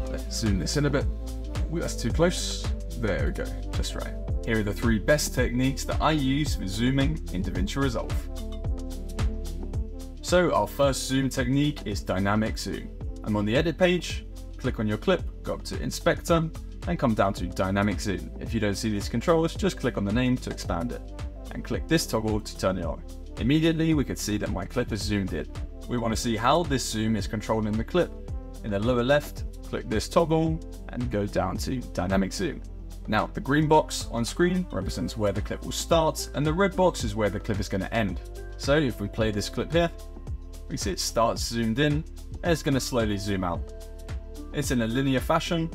Let's zoom this in a bit. Ooh, that's too close. There we go, just right. Here are the 3 best techniques that I use for zooming in Davinci Resolve. So our first zoom technique is dynamic zoom. I'm on the edit page, click on your clip, go up to inspector, and come down to dynamic zoom. If you don't see these controls, just click on the name to expand it, and click this toggle to turn it on. Immediately we could see that my clip is zoomed in. We want to see how this zoom is controlling the clip. In the lower left, click this toggle and go down to dynamic zoom. Now the green box on screen represents where the clip will start, and the red box is where the clip is going to end. So if we play this clip here, we see it starts zoomed in, and it's going to slowly zoom out. It's in a linear fashion,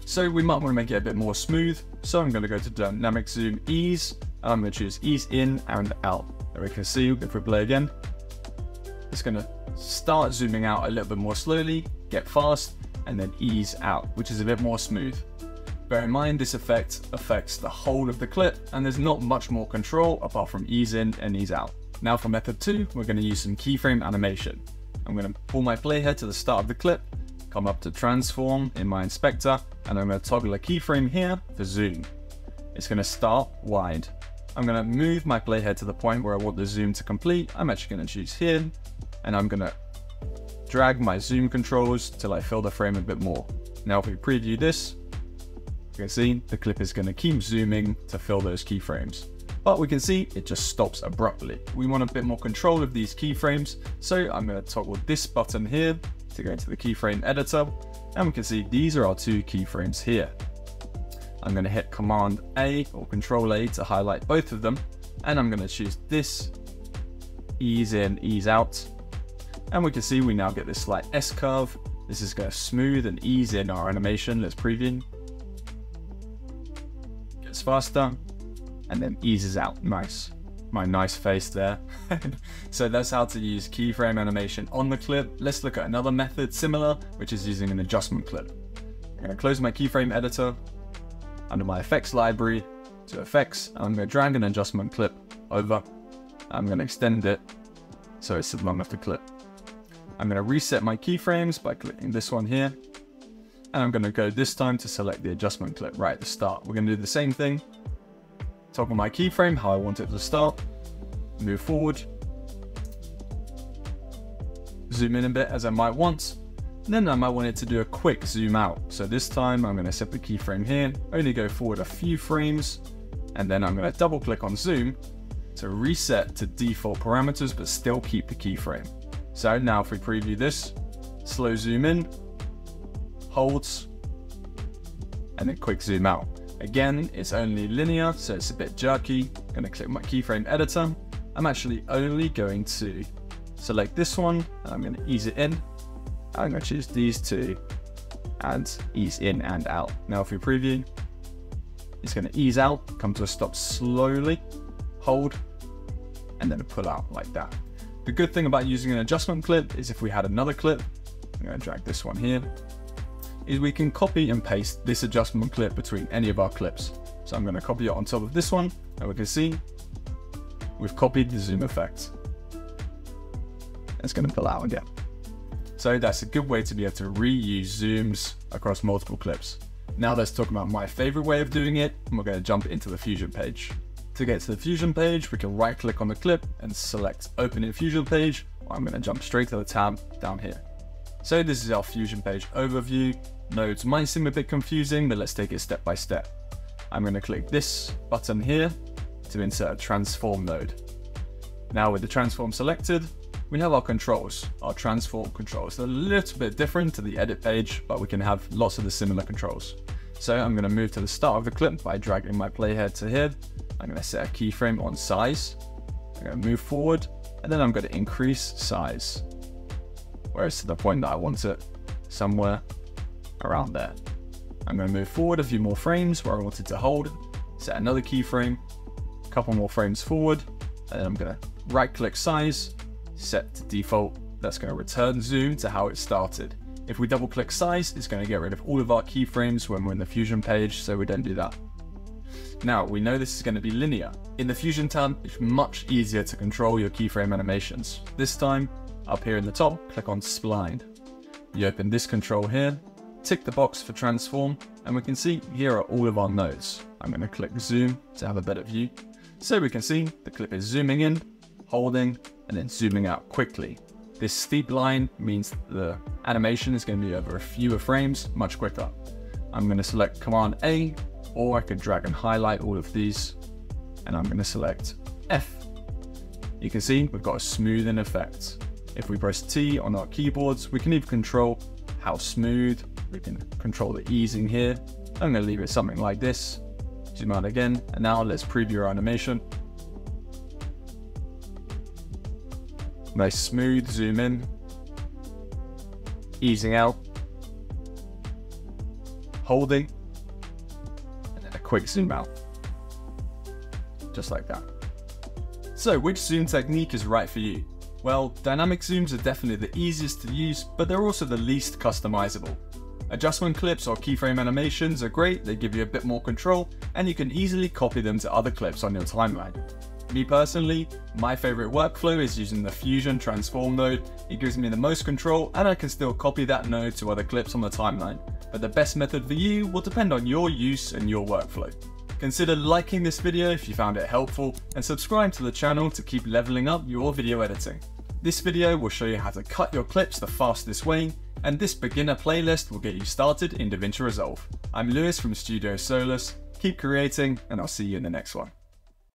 so we might want to make it a bit more smooth. So I'm going to go to dynamic zoom ease, and I'm going to choose ease in and out. There we can see, if we play again, it's going to start zooming out a little bit more slowly, get fast, and then ease out, which is a bit more smooth. Bear in mind, this effect affects the whole of the clip, and there's not much more control apart from ease in and ease out. Now for method 2, we're going to use some keyframe animation. I'm going to pull my playhead to the start of the clip, come up to transform in my inspector, and I'm going to toggle a keyframe here for zoom. It's going to start wide. I'm going to move my playhead to the point where I want the zoom to complete. I'm actually going to choose here, and I'm going to drag my zoom controls till I fill the frame a bit more. Now if we preview this, you can see the clip is going to keep zooming to fill those keyframes. But we can see it just stops abruptly. We want a bit more control of these keyframes, so I'm going to toggle this button here to go into the keyframe editor, and we can see these are our 2 keyframes here. I'm going to hit Command A or Control A to highlight both of them, and I'm going to choose this ease in, ease out, and we can see we now get this slight S curve. This is going to smooth and ease in our animation. Let's preview. Gets faster, and then eases out. Nice. My nice face there. So that's how to use keyframe animation on the clip. Let's look at another method similar, which is using an adjustment clip. I'm going to close my keyframe editor, under my effects library, to effects, and I'm going to drag an adjustment clip over. I'm going to extend it so it's along with the clip. I'm going to reset my keyframes by clicking this one here, and I'm going to go this time to select the adjustment clip right at the start. We're going to do the same thing. Toggle my keyframe how I want it to start, move forward, zoom in a bit as I might want, and then I might want it to do a quick zoom out. So this time I'm going to set the keyframe here, only go forward a few frames, and then I'm going to double click on zoom to reset to default parameters but still keep the keyframe. So now if we preview this, slow zoom in, holds, and then quick zoom out. Again, it's only linear, so it's a bit jerky. I'm going to click my keyframe editor. I'm actually only going to select this one, and I'm going to ease it in. I'm going to choose these 2 and ease in and out. Now if we preview, it's going to ease out, come to a stop slowly, hold, and then pull out like that. The good thing about using an adjustment clip is if we had another clip, I'm going to drag this one here, is we can copy and paste this adjustment clip between any of our clips. So I'm going to copy it on top of this one, and we can see we've copied the zoom effect. It's going to pull out again. So that's a good way to be able to reuse zooms across multiple clips. Now let's talk about my favorite way of doing it, and we're going to jump into the Fusion page. To get to the Fusion page, we can right click on the clip and select Open in Fusion page, or I'm going to jump straight to the tab down here. So this is our Fusion page overview. Nodes might seem a bit confusing, but let's take it step by step. I'm going to click this button here to insert a transform node. Now with the transform selected, we have our controls, our transform controls. They're a little bit different to the edit page, but we can have lots of the similar controls. So I'm going to move to the start of the clip by dragging my playhead to here. I'm going to set a keyframe on size. I'm going to move forward, and then I'm going to increase size. Whereas to the point that I want it somewhere around there. I'm going to move forward a few more frames where I want it to hold, set another keyframe, a couple more frames forward, and then I'm going to right click size, set to default. That's going to return zoom to how it started. If we double click size, it's going to get rid of all of our keyframes when we're in the Fusion page, so we don't do that. Now, we know this is going to be linear. In the Fusion tab, it's much easier to control your keyframe animations. This time, up here in the top, click on Spline. You open this control here, tick the box for transform, and we can see here are all of our nodes. I'm going to click zoom to have a better view. So we can see the clip is zooming in, holding, and then zooming out quickly. This steep line means the animation is going to be over fewer frames, much quicker. I'm going to select Command A, or I could drag and highlight all of these, and I'm going to select F. You can see we've got a smoothing effect. If we press T on our keyboards, we can even control how smooth, we can control the easing here. I'm going to leave it something like this. Zoom out again, and now let's preview our animation. Nice smooth zoom in, easing out, holding, and then a quick zoom out. Just like that. So which zoom technique is right for you? Well, dynamic zooms are definitely the easiest to use, but they're also the least customizable. Adjustment clips or keyframe animations are great, they give you a bit more control, and you can easily copy them to other clips on your timeline. Me personally, my favorite workflow is using the Fusion Transform node. It gives me the most control, and I can still copy that node to other clips on the timeline. But the best method for you will depend on your use and your workflow. Consider liking this video if you found it helpful, and subscribe to the channel to keep leveling up your video editing. This video will show you how to cut your clips the fastest way, and this beginner playlist will get you started in Davinci Resolve. I'm Lewis from Studio Solus. Keep creating, and I'll see you in the next one.